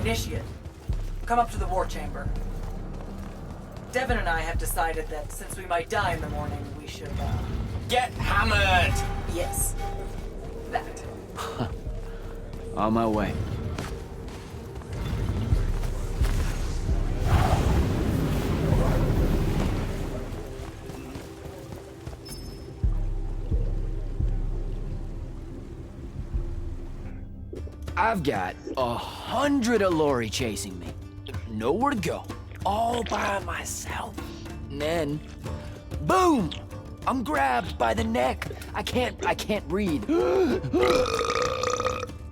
Initiate, come up to the war chamber. Devin and I have decided that since we might die in the morning, we should, Get hammered! yes. That. On my way. I've got 100 Allori chasing me. Nowhere to go. All by myself. And then, boom! I'm grabbed by the neck. I can't breathe.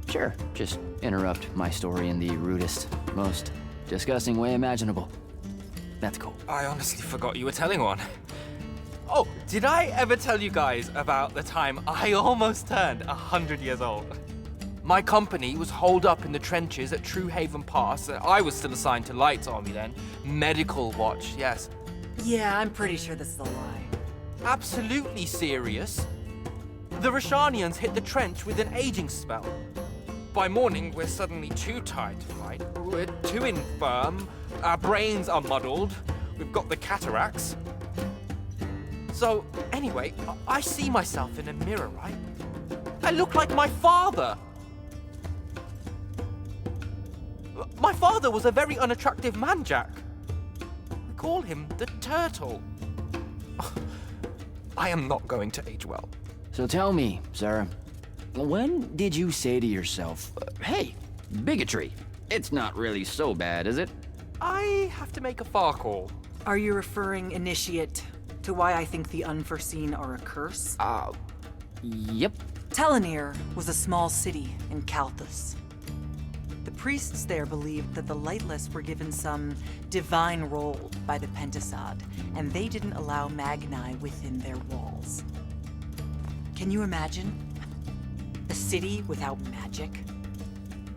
Sure, just interrupt my story in the rudest, most disgusting way imaginable. That's cool. I honestly forgot you were telling one. Oh, did I ever tell you guys about the time I almost turned 100 years old? My company was holed up in the trenches at True Haven Pass. I was still assigned to Lights Army then. Medical watch, yes. Yeah, I'm pretty sure this is a lie. Absolutely serious. The Rashanians hit the trench with an aging spell. By morning, we're suddenly too tired to fight. We're too infirm. Our brains are muddled. We've got the cataracts. So, anyway, I see myself in a mirror, right? I look like my father. My father was a very unattractive man, Jack. We call him the Turtle. I am not going to age well. So tell me, Sarah, when did you say to yourself, hey, bigotry, it's not really so bad, is it? I have to make a far call. Are you referring, Initiate, to why I think the unforeseen are a curse? Yep. Telenir was a small city in Kalthus. The priests there believed that the Lightless were given some divine role by the Pentasod, and they didn't allow Magni within their walls. Can you imagine? A city without magic?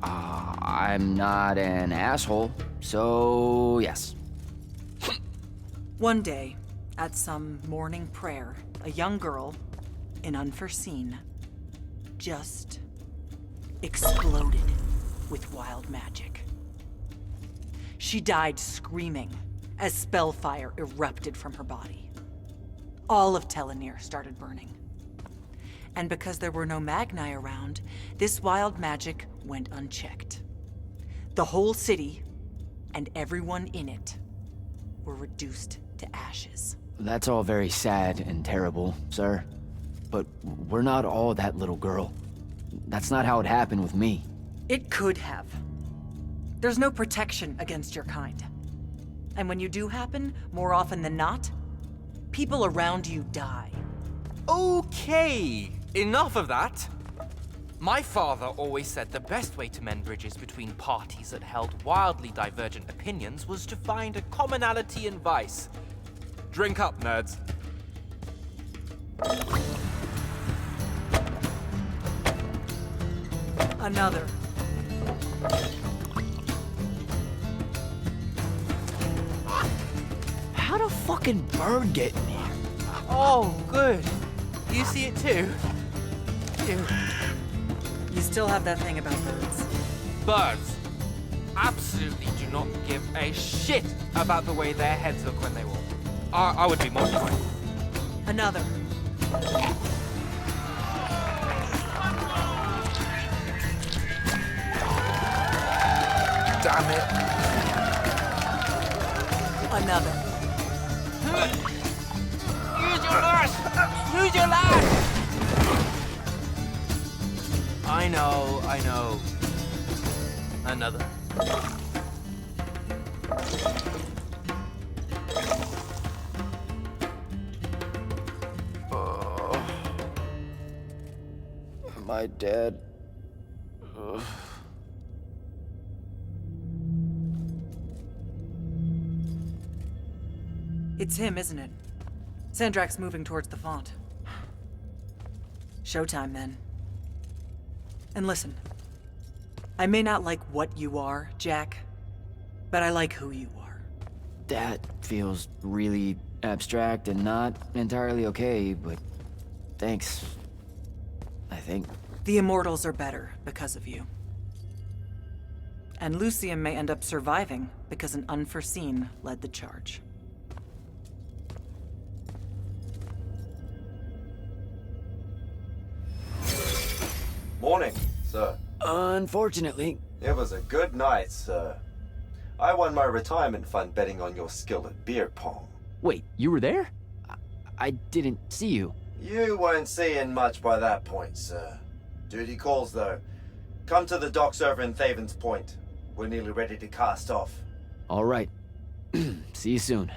I'm not an asshole, so yes. One day, at some morning prayer, a young girl, an unforeseen, just exploded with wild magic. She died screaming as spellfire erupted from her body. All of Telenir started burning. And because there were no Magni around, this wild magic went unchecked. The whole city, and everyone in it, were reduced to ashes. That's all very sad and terrible, sir. But we're not all that little girl. That's not how it happened with me. It could have. There's no protection against your kind. And when you do happen, more often than not, people around you die. Okay, enough of that. My father always said the best way to mend bridges between parties that held wildly divergent opinions was to find a commonality in vice. Drink up, nerds. Another. How'd a fucking bird get in here? Oh, good. You see it too? Ew. You still have that thing about birds. Birds absolutely do not give a shit about the way their heads look when they walk. I would be mortified. Another. Damn it. Another. Use your lash! Use your lash! I know. Another. Am I dead? Ugh. It's him, isn't it? Sandrak's moving towards the font. Showtime, then. And listen, I may not like what you are, Jack, but I like who you are. That feels really abstract and not entirely okay, but thanks. I think. The Immortals are better because of you. And Lucium may end up surviving because an unforeseen led the charge. Morning, sir. Unfortunately, It was a good night, sir. I won my retirement fund betting on your skill at beer pong. wait, you were there? I didn't see you. You weren't seeing much by that point, sir. Duty calls, though. Come to the docks over in Thaven's Point. We're nearly ready to cast off. All right. See you soon.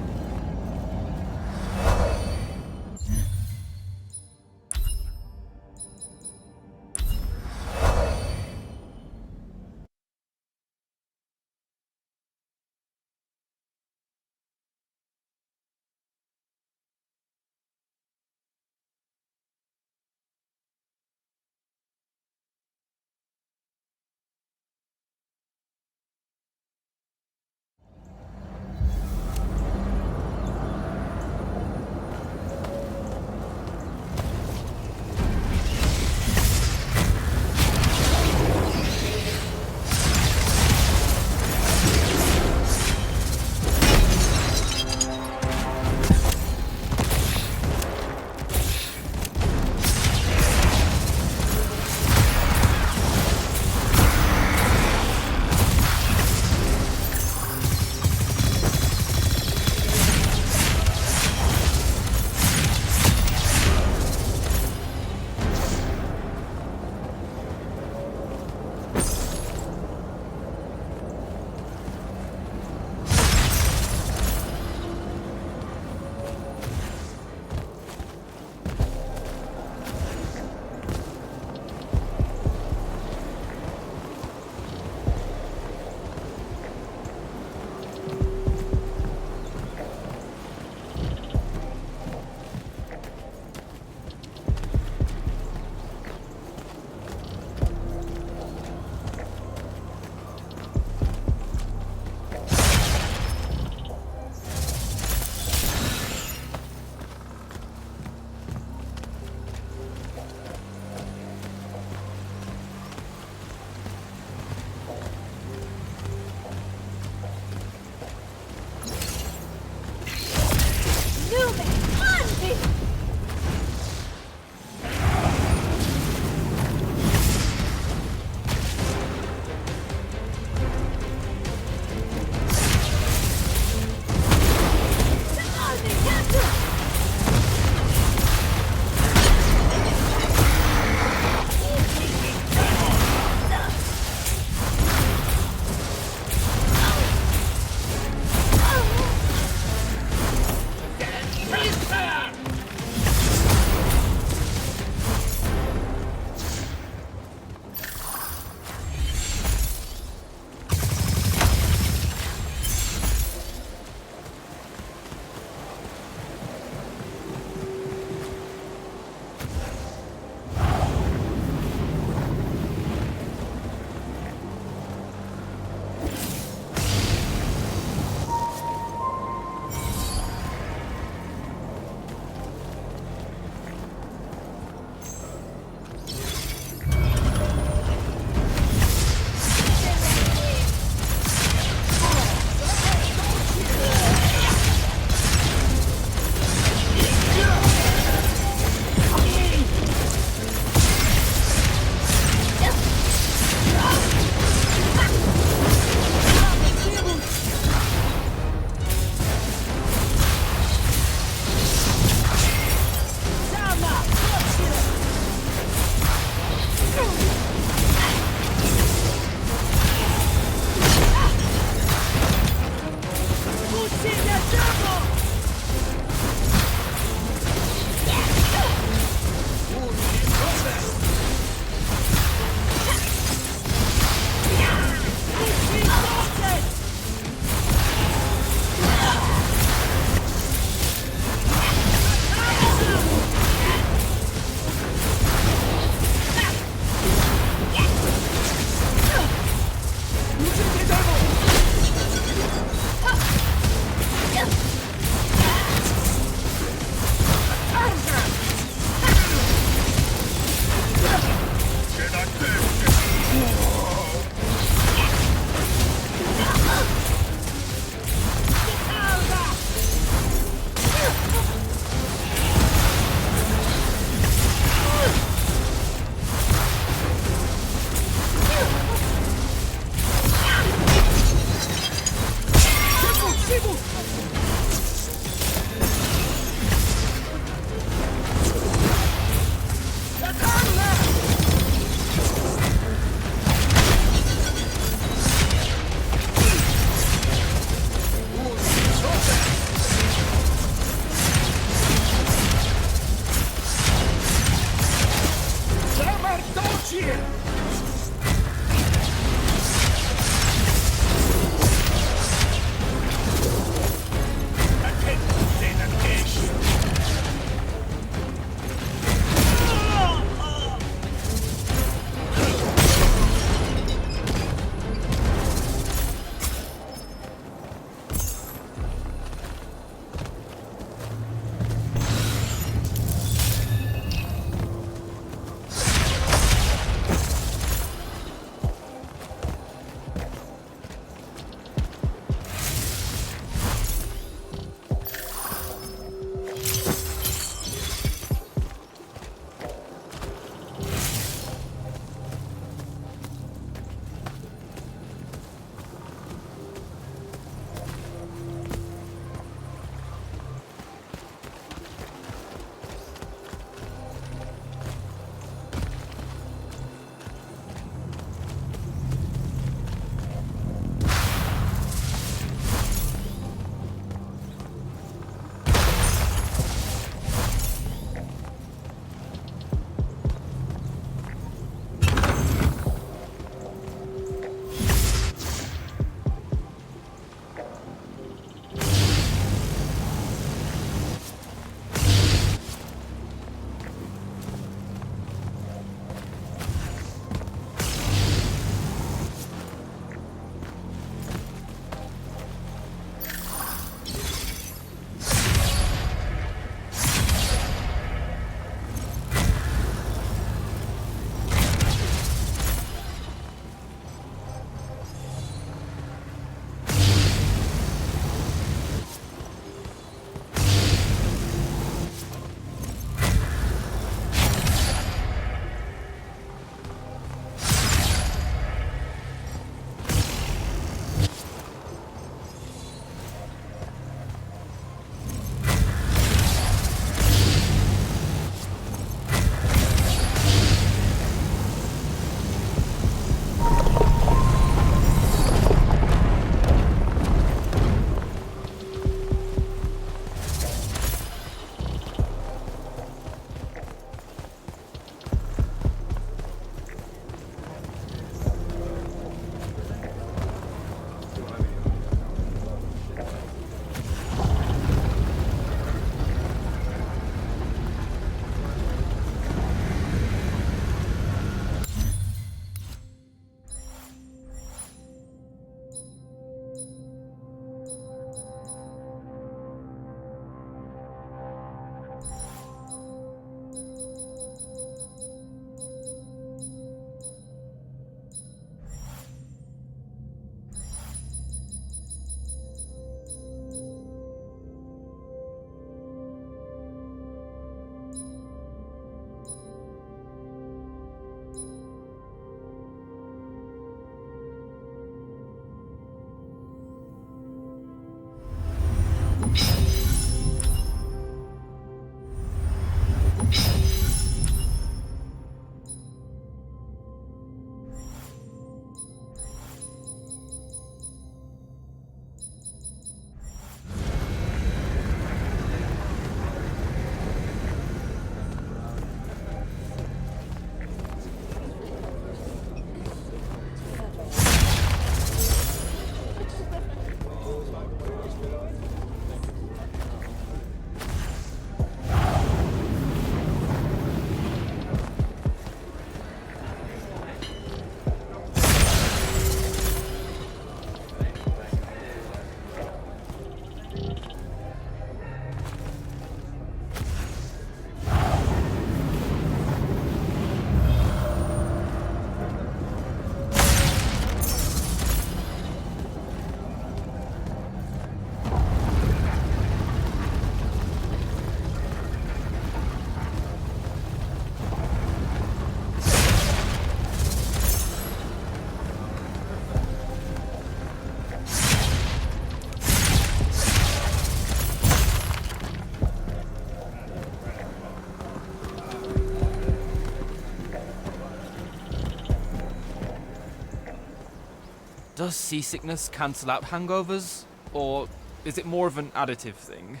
Does seasickness cancel out hangovers? Or is it more of an additive thing?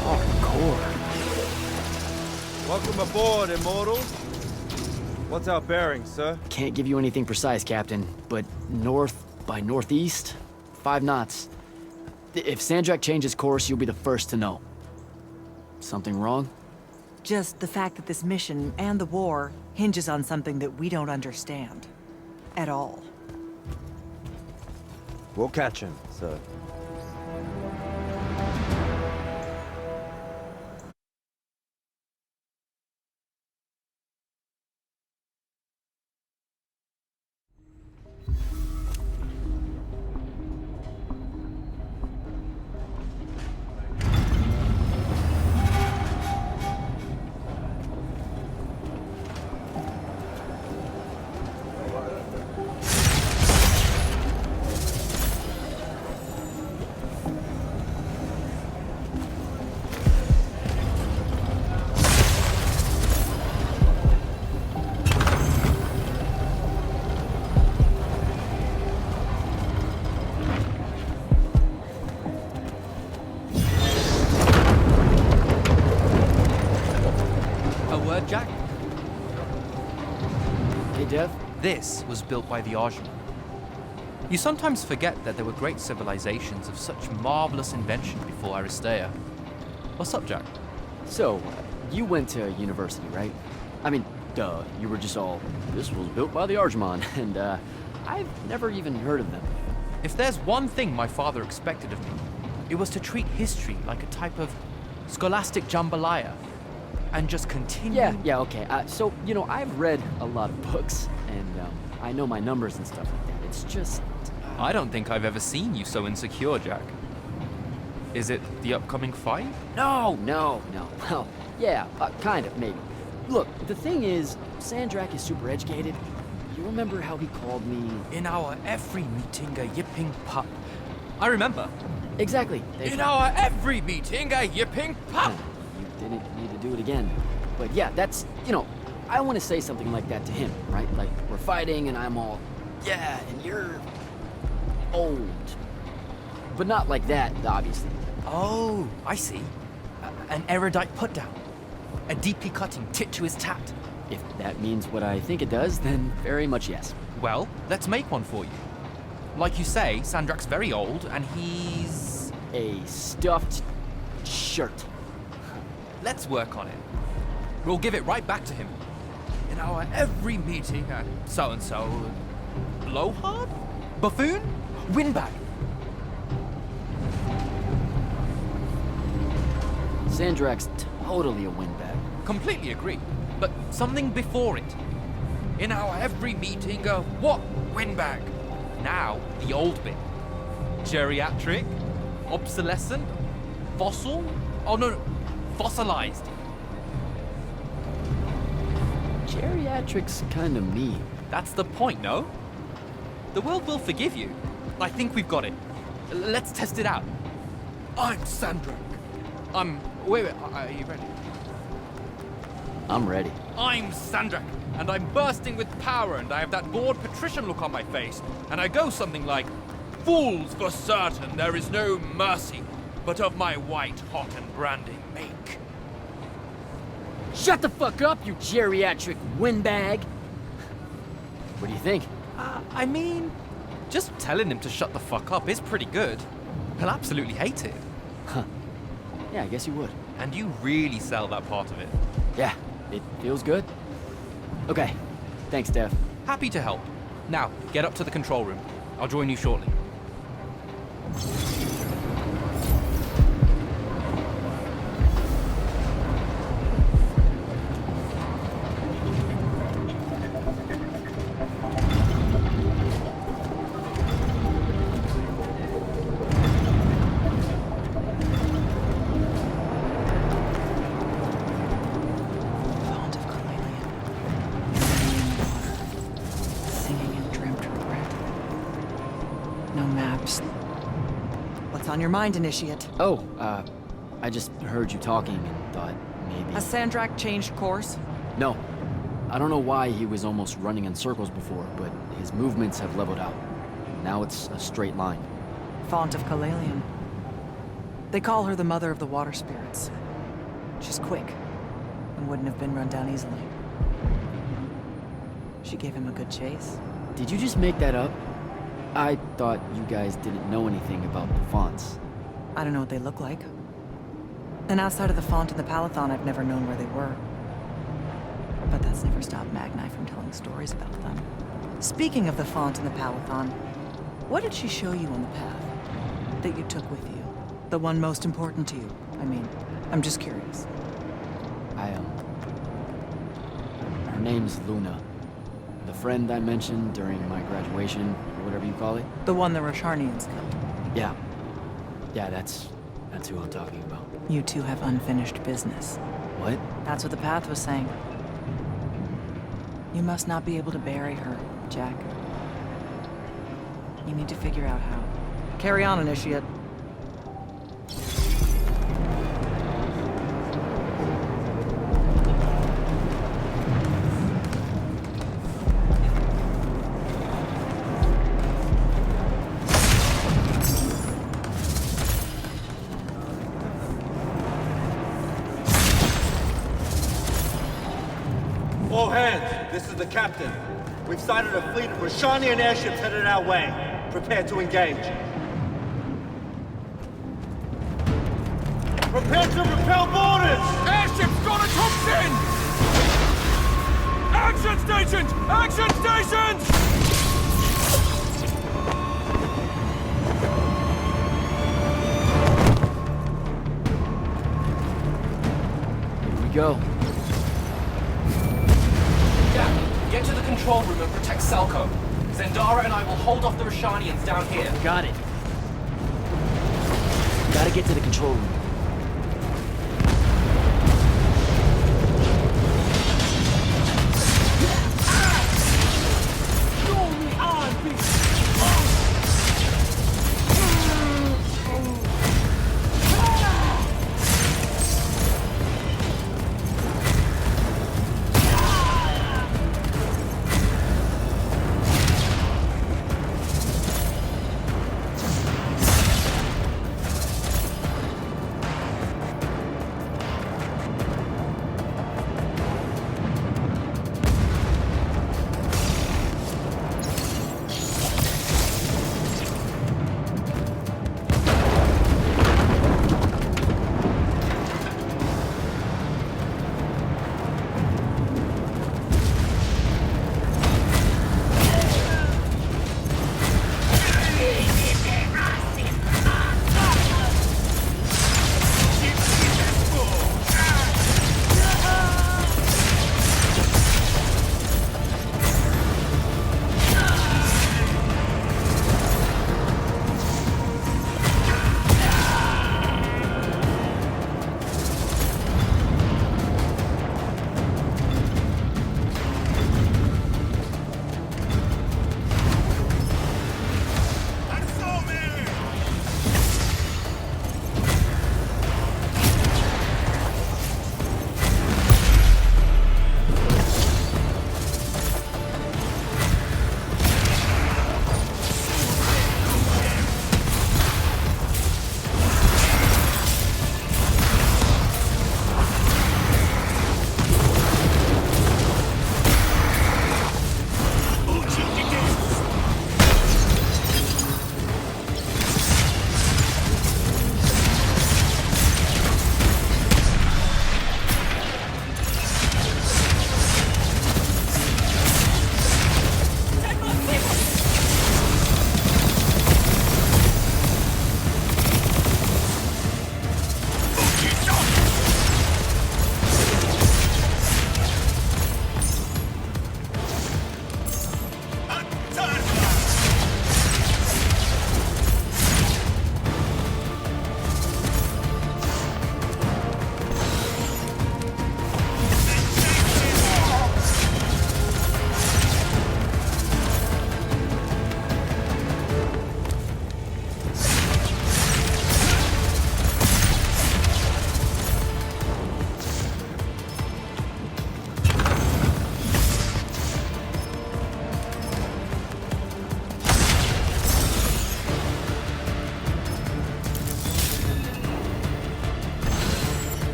Hardcore. Welcome aboard, Immortals. What's our bearing, sir? Can't give you anything precise, Captain, but north by northeast, 5 knots. If Sandrak changes course, you'll be the first to know. Something wrong? Just the fact that this mission and the war hinges on something that we don't understand. At all. We'll catch him, sir. Jack, Hey, Dev? this was built by the Ajman. You sometimes forget that there were great civilizations of such marvelous invention before Aristea. What's up, Jack? So, you went to university, right? I mean, duh, you were just all, this was built by the Arjman, and I've never even heard of them. If there's one thing my father expected of me, it was to treat history like a type of scholastic jambalaya. And just continue. Yeah, okay. So, you know, I've read a lot of books, and I know my numbers and stuff like that. It's just... I don't think I've ever seen you so insecure, Jack. Is it the upcoming fight? No. Well, yeah, kind of, maybe. Look, the thing is, Sandrak is super educated. You remember how he called me... In our every meeting, a yipping pup. I remember. Exactly. In our every meeting, a yipping pup. You didn't need to do it again. But yeah, that's, you know, I want to say something like that to him, right? Like, we're fighting and I'm all, yeah, and you're old. But not like that, obviously. Oh, I see. An erudite put-down. A deeply cutting tit to his tat. If that means what I think it does, then very much yes. Well, let's make one for you. Like you say, Sandrak's very old, and he's... A stuffed shirt. Let's work on it. We'll give it right back to him. In our every meeting, so-and-so... Blowhard? Buffoon? Windbag? Sandrak's totally a windbag. Completely agree. But something before it. In our every meeting, what? Windbag. Now, the old bit. Geriatric? Obsolescent? Fossil? Oh, no. Fossilized. Geriatric's kinda mean. That's the point, no? The world will forgive you. I think we've got it. Let's test it out. I'm Sandrak. Wait, are you ready? I'm ready. I'm Sandrak, and I'm bursting with power, and I have that bored patrician look on my face, and I go something like, "Fools, for certain, there is no mercy, but of my white, hot, and branding make." Shut the fuck up, you geriatric windbag! What do you think? I mean, just telling him to shut the fuck up is pretty good. He'll absolutely hate it. Huh. Yeah, I guess you would. And you really sell that part of it. Yeah, it feels good. Okay, thanks, Dev. Happy to help. Now, get up to the control room. I'll join you shortly. Font of carnelian. Water. Singing and dreamt regret. No maps. on your mind, Initiate? Oh, I just heard you talking and thought maybe... Has Sandrak changed course? No. I don't know why he was almost running in circles before, but his movements have leveled out. Now it's a straight line. Font of Kalalian. They call her the mother of the water spirits. She's quick, and wouldn't have been run down easily. She gave him a good chase. Did you just make that up? I thought you guys didn't know anything about the fonts. I don't know what they look like. And outside of the font and the Palathon, I've never known where they were. But that's never stopped Magni from telling stories about them. Speaking of the font and the Palathon, what did she show you on the path that you took with you? The one most important to you, I mean. I'm just curious. Her name's Luna. The friend I mentioned during my graduation, or whatever you call it. The one the Rosharnians killed. Yeah. Yeah, that's who I'm talking about. You two have unfinished business. What? That's what the path was saying. You must not be able to bury her, Jack. You need to figure out how. Carry on, Initiate. All hands, this is the captain. We've sighted a fleet of Rashanian airships headed our way. Prepare to engage. Prepare to repel boarders! Airships got a in! Action stations! Action stations! Here we go. Get to the control room and protect Selco. Zendara and I will hold off the Rashanians down here. Got it. Gotta get to the control room.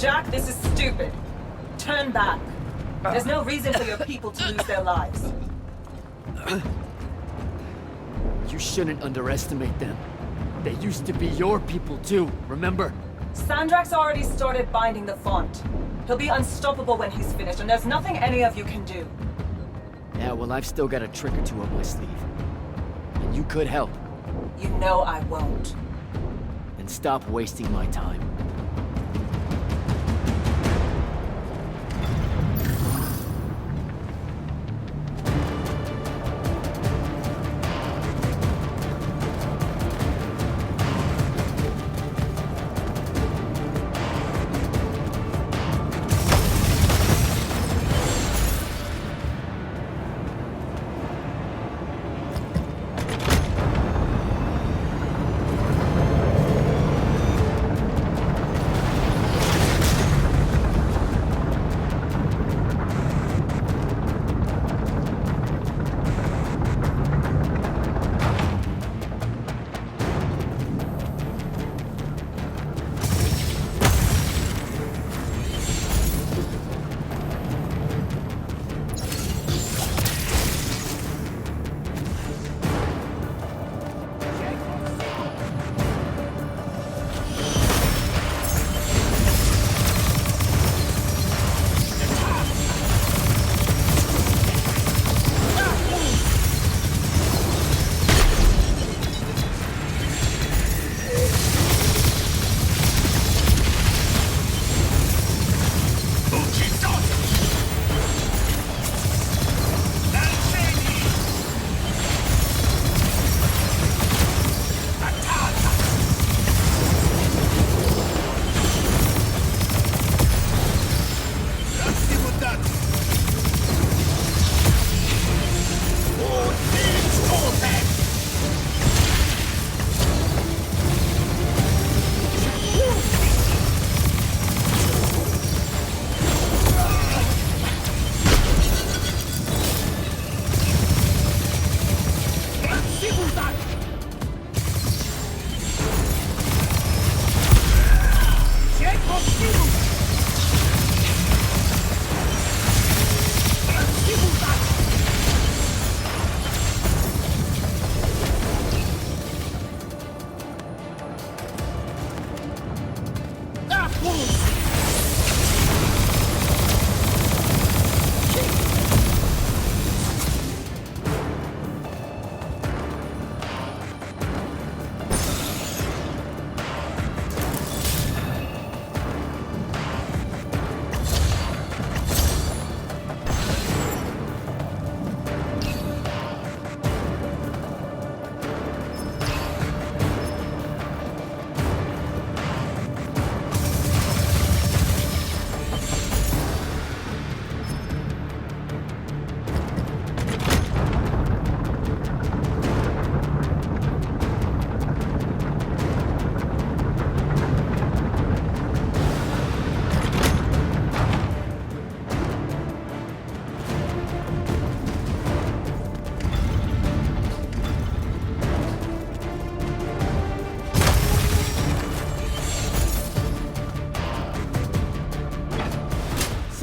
Jack, this is stupid. Turn back. There's no reason for your people to lose their lives. You shouldn't underestimate them. They used to be your people too, remember? Sandrak's already started binding the font. He'll be unstoppable when he's finished, and there's nothing any of you can do. Yeah, well, I've still got a trick or two up my sleeve. And you could help. You know I won't. And stop wasting my time.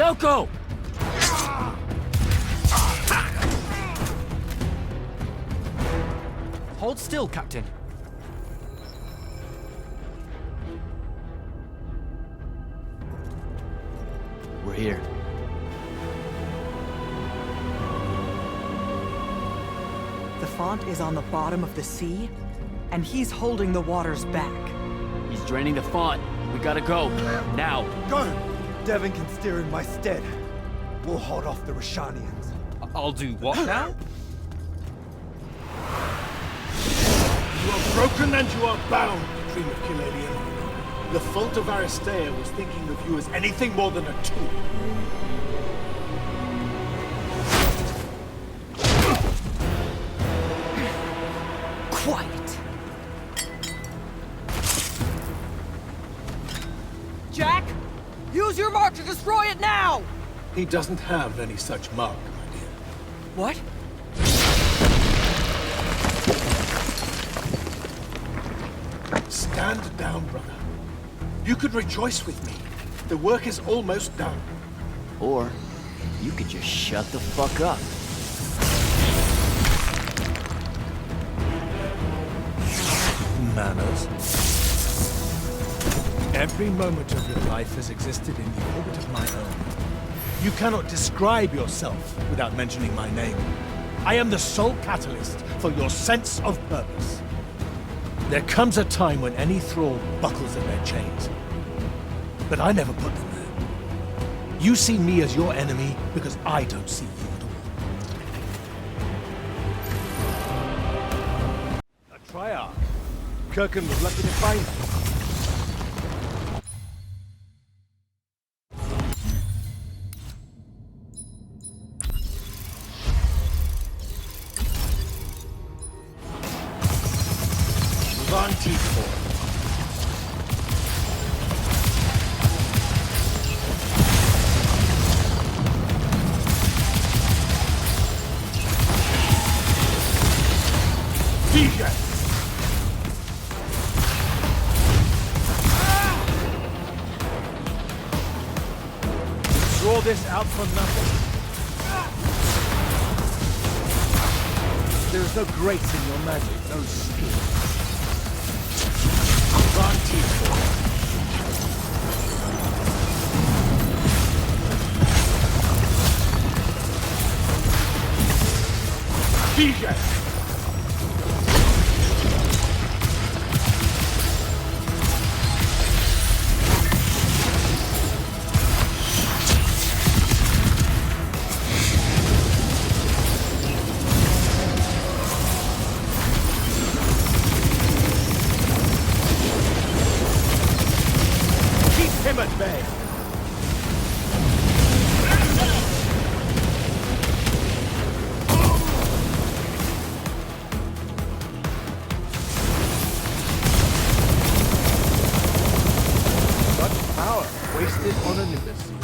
Selko! Hold still, Captain. We're here. The font is on the bottom of the sea, and he's holding the waters back. He's draining the font. We gotta go. Now. Go! Devon can steer in my stead. We'll hold off the Rashanians. I'll do what now? You are broken and you are bound, Dream of Kilalian. The fault of Aristea was thinking of you as anything more than a tool. Quiet. Jack, use your mark to destroy it now! He doesn't have any such mark, my dear. What? Stand down, brother. You could rejoice with me. The work is almost done. Or you could just shut the fuck up. Manners. Every moment of your life has existed in the orbit of my own. You cannot describe yourself without mentioning my name. I am the sole catalyst for your sense of purpose. There comes a time when any thrall buckles in their chains. But I never put them there. You see me as your enemy because I don't see you at all. A triarch. Kirkin was lucky to find you. Draw this out for nothing. There is no grace in your magic, no skill. DJ! Him at bay. Such power wasted on an imbecile.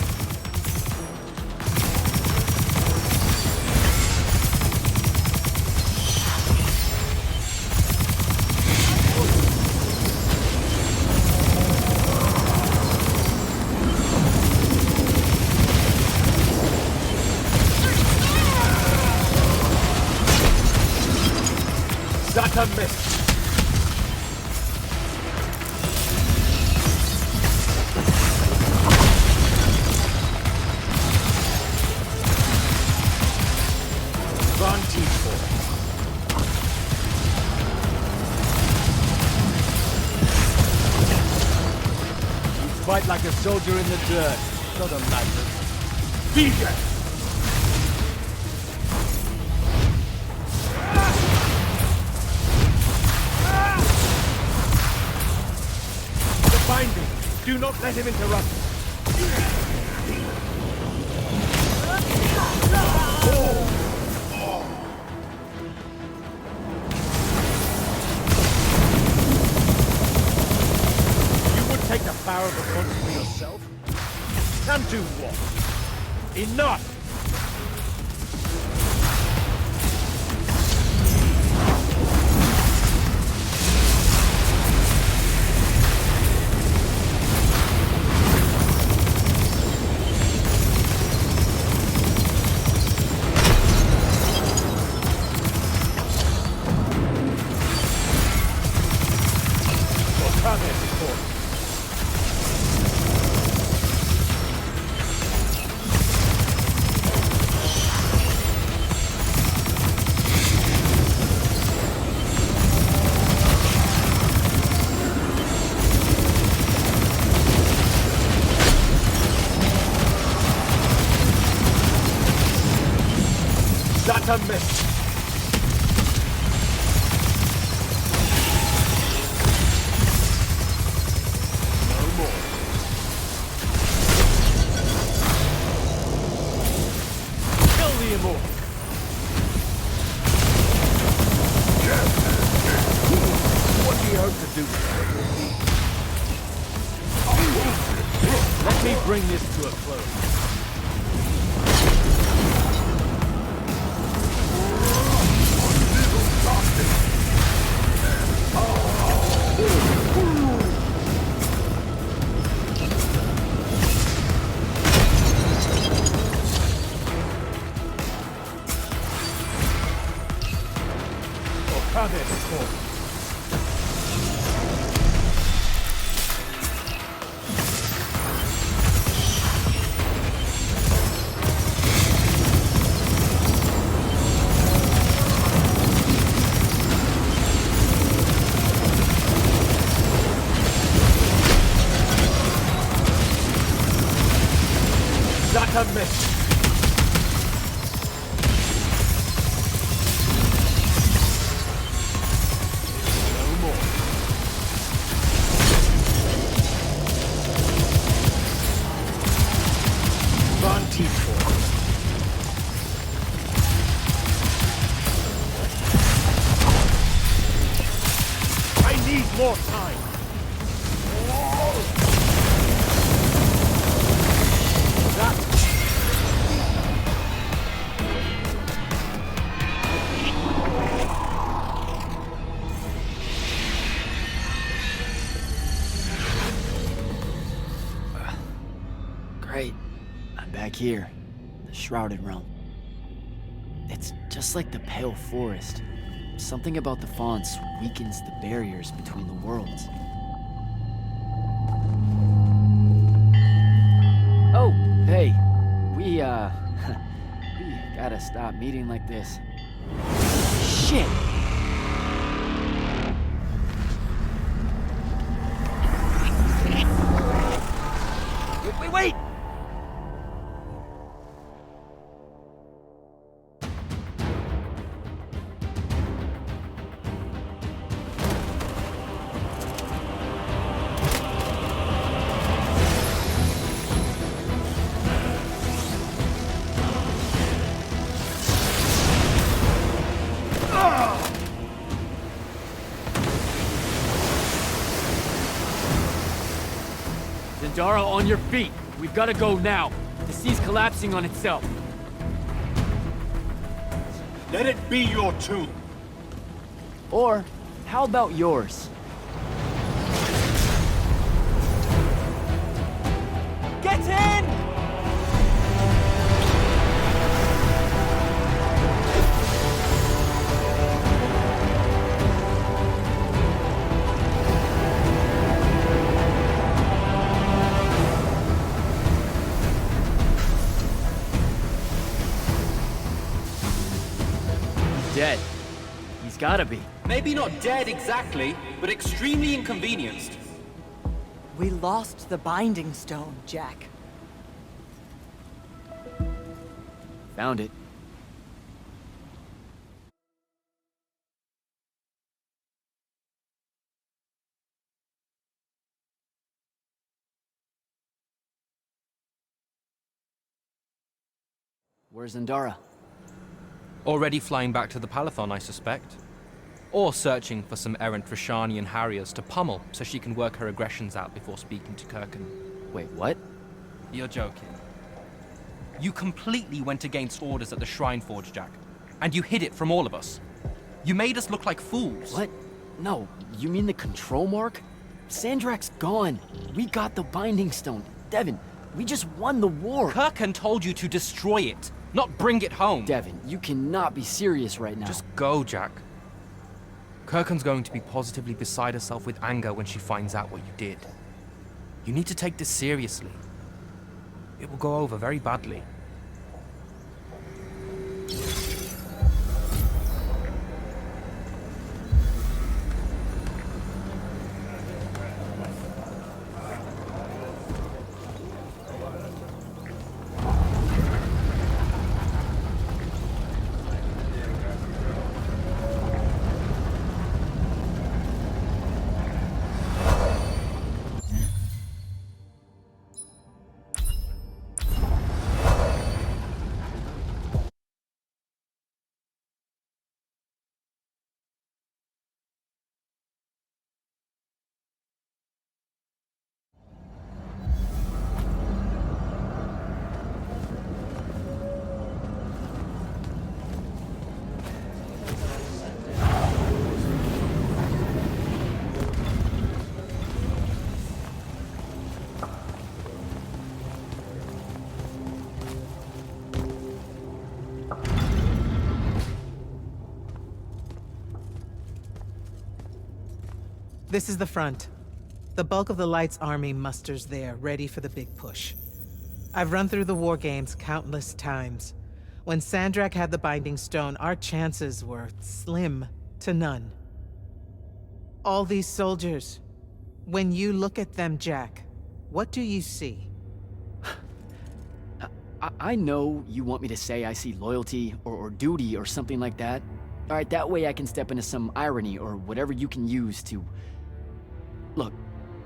That's a miss. You fight like a soldier in the dirt, not a madman. DJ! Do not let him interrupt. You would take the power of the font for yourself? And do what? Enough! That's a miss. No more. Kill the Immortal. What do you hope to do? Let me bring this to a close. unmissed. No more. Vantage point. I need more time. Great. I'm back here. The Shrouded Realm. It's just like the Pale Forest. Something about the fonts weakens the barriers between the worlds. Oh, hey. We gotta stop meeting like this. Shit! Wait! Zendara, on your feet! We've gotta go now! The sea's collapsing on itself. Let it be your tomb. Or, how about yours? Get in! Dead. He's gotta be. Maybe not dead exactly, but extremely inconvenienced. We lost the Binding Stone, Jack. Found it. Where's Zendara? Already flying back to the Palathon, I suspect. Or searching for some errant Rashanian Harriers to pummel so she can work her aggressions out before speaking to Kirkan. Wait, what? You're joking. You completely went against orders at the Shrine Forge, Jack. And you hid it from all of us. You made us look like fools. What? No, you mean the control mark? Sandrak's gone. We got the Binding Stone. Devin, we just won the war. Kirkan told you to destroy it, not bring it home. Devin, you cannot be serious right now. Just go, Jack. Kirkan's going to be positively beside herself with anger when she finds out what you did. You need to take this seriously. It will go over very badly. This is the front. The bulk of the Light's army musters there, ready for the big push. I've run through the war games countless times. When Sandrak had the Binding Stone, our chances were slim to none. All these soldiers, when you look at them, Jack, what do you see? I know you want me to say I see loyalty or duty or something like that. All right, that way I can step into some irony or whatever you can use to... Look,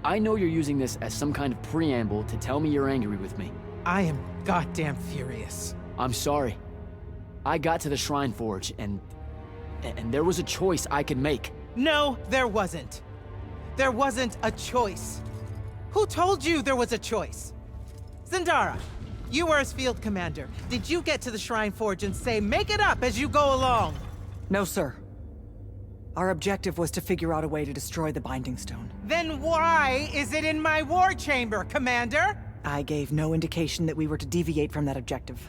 I know you're using this as some kind of preamble to tell me you're angry with me. I am goddamn furious. I'm sorry. I got to the Shrine Forge and there was a choice I could make. No, there wasn't. There wasn't a choice. Who told you there was a choice? Zendara, you were as field commander. Did you get to the Shrine Forge and say, make it up as you go along? No, sir. Our objective was to figure out a way to destroy the Binding Stone. Then why is it in my war chamber, Commander? I gave no indication that we were to deviate from that objective,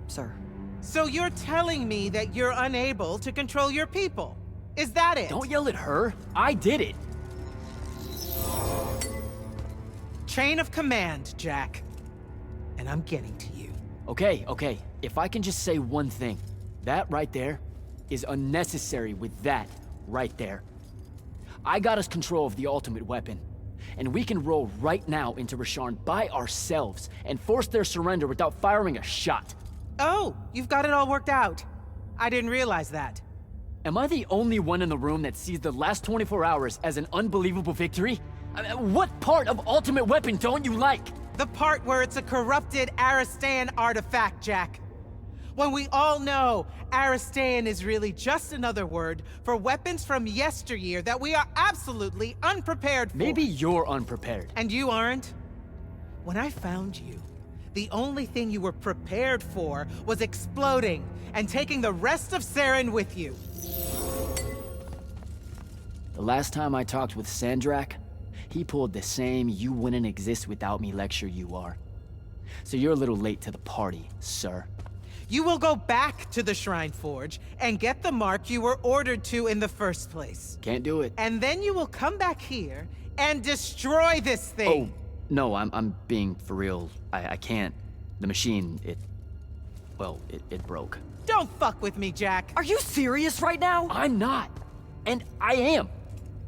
sir. So you're telling me that you're unable to control your people? Is that it? Don't yell at her. I did it. Chain of command, Jack. And I'm getting to you. Okay. If I can just say one thing. That right there is unnecessary with that right there. I got us control of the ultimate weapon. And we can roll right now into Rasharn by ourselves and force their surrender without firing a shot. Oh, you've got it all worked out. I didn't realize that. Am I the only one in the room that sees the last 24 hours as an unbelievable victory? What part of Ultimate Weapon don't you like? The part where it's a corrupted Aristan artifact, Jack. When we all know Aristan is really just another word for weapons from yesteryear that we are absolutely unprepared for. Maybe you're unprepared. And you aren't? When I found you, the only thing you were prepared for was exploding and taking the rest of Saren with you. The last time I talked with Sandrak, he pulled the same "you wouldn't exist without me" lecture you are. So you're a little late to the party, sir. You will go back to the Shrine Forge and get the mark you were ordered to in the first place. Can't do it. And then you will come back here and destroy this thing. Oh, no, I'm being for real. I can't. The machine, it broke. Don't fuck with me, Jack. Are you serious right now? I'm not. And I am.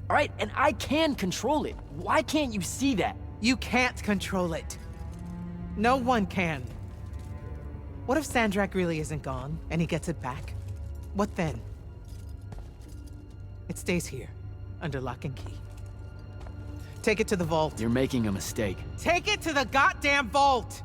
All right, and I can control it. Why can't you see that? You can't control it. No one can. What if Sandrak really isn't gone, and he gets it back? What then? It stays here, under lock and key. Take it to the vault. You're making a mistake. Take it to the goddamn vault!